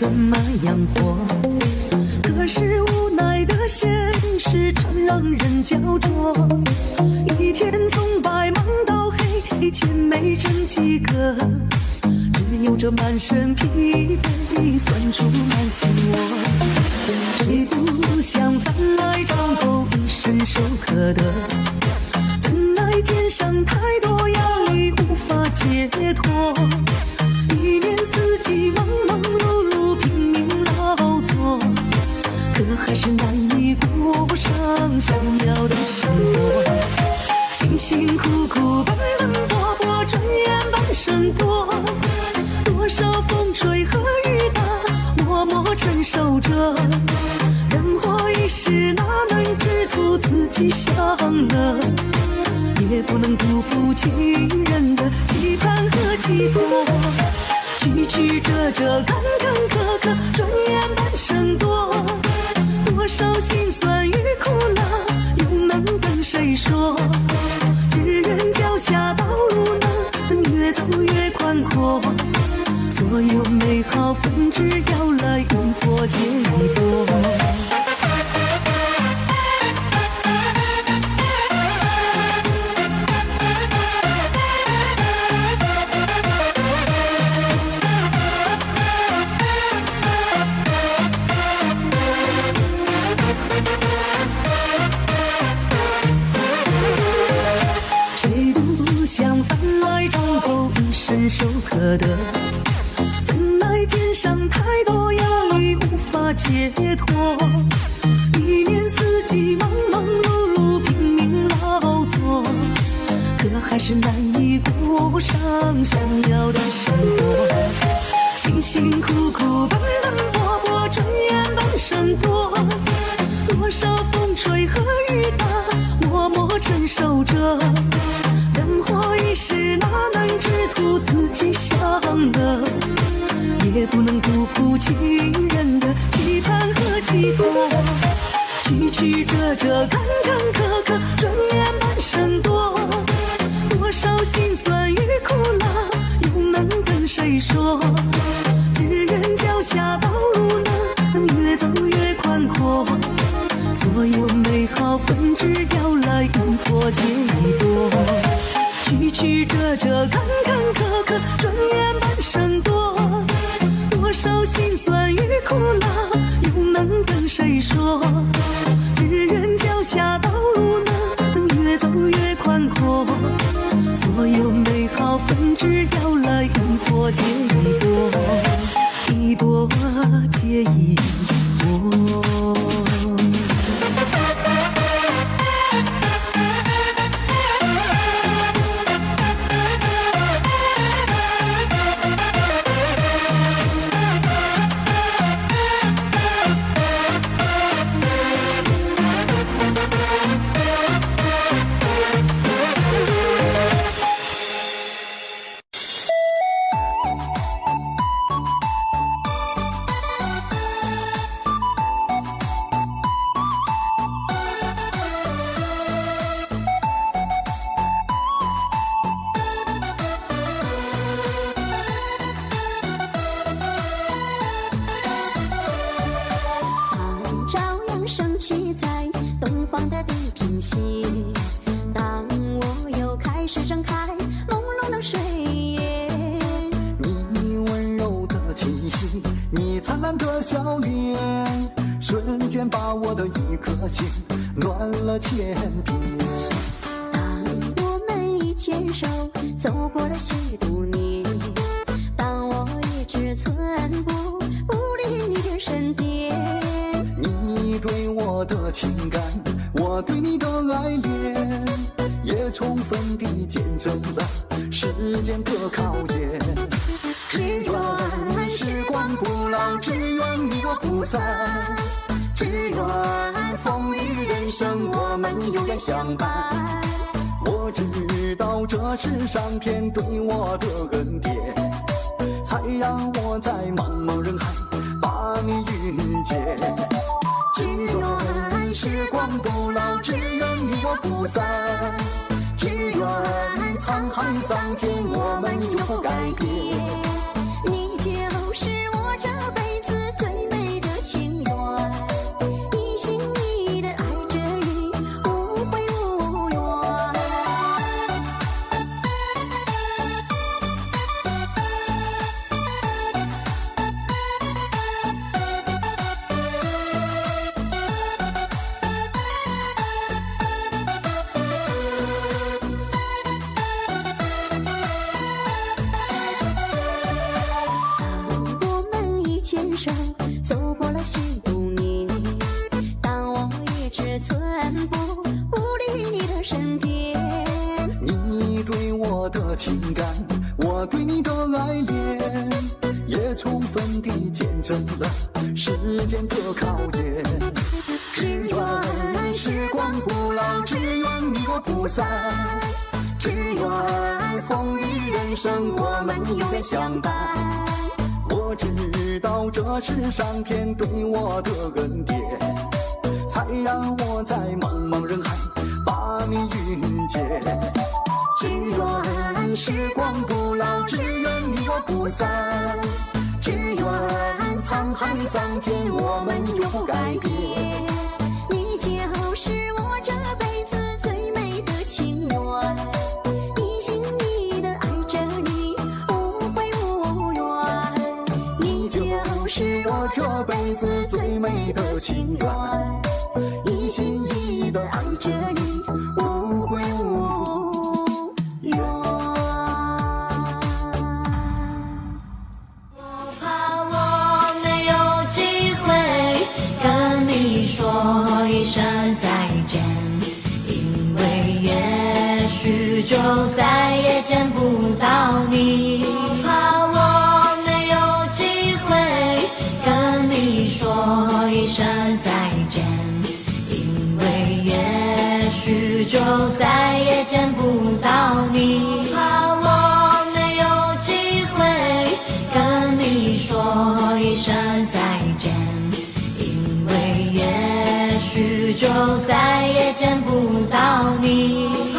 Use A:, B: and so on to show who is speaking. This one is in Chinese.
A: 怎么样活？可是无奈的现实常让人焦灼，一天从白忙到黑，钱没挣几个，只有这满身疲惫酸楚难醒我。谁不想翻来覆后一生受渴的，怎奈肩上太多压力无法解脱，一年四季忙忙碌碌拼命劳作，可还是难以过上想要的生活。辛辛苦苦奔奔波波，转眼半生多，多少风吹和雨打默默承受着，人活一世哪能只图自己享乐，也不能辜负亲人的期盼和寄托。曲曲折折坎坎坷坷，转眼半生多，多少辛酸与苦辣又能跟谁说？只愿脚下道路能越走越宽阔，所有美好纷至要来因破解一波。受渴的，怎奈肩上太多压力无法解脱，一年四季忙忙碌碌拼命劳作，可还是难以过上想要的生活。辛辛苦苦奔奔波波，转眼半生多，多少风吹和雨打默默承受着，人活一世哪能只图自己享乐，也不能辜负亲人的期盼和寄托。曲曲折折坎坎坷坷，转眼半生多，多少辛酸与苦辣又能跟谁说？只愿脚下道路能越走越宽阔，所有美好纷至要来因破解一波。曲曲折折坎坎坷坷，转眼半生多，多少辛酸与苦辣又能跟谁说？只愿脚下道路能越走越宽阔，所有美好纷至要来因破解一波，一波接一波。
B: 相伴，我知道这是上天对我的恩典，才让我在茫茫人海把你遇见。只愿时光不老，只愿你我不散，只愿沧海桑田我们永不改变。你就
C: 是我这辈子最美的情缘，一心一意的爱着你，无悔无怨。我们已牵手走过了许多年，但我一直寸步不离你的身边。
B: 你对我的情感，我对你的爱恋，也充分地见证了时间的考验。只愿时光不老，只愿你我不散，只愿风雨人生我们永远相伴。我知道这是上天对我的恩典，才让我在茫茫人海把你遇见。只愿时光不老，只愿你我不散，只愿沧海桑田我们永不改变。
C: 你就是我这辈子最美的情缘，一心一意的爱着你，无悔无怨。你就是
B: 我这辈子最美的情缘，一心一意的爱着你，无悔无怨。
D: 我怕我没有机会跟你说一声再见，因为也许就再也见不到你。我怕我没有机会跟你说一声再见，因为也许就再也见不到你。怕我没有机会跟你说一声再见，因为也许就再也见不到你。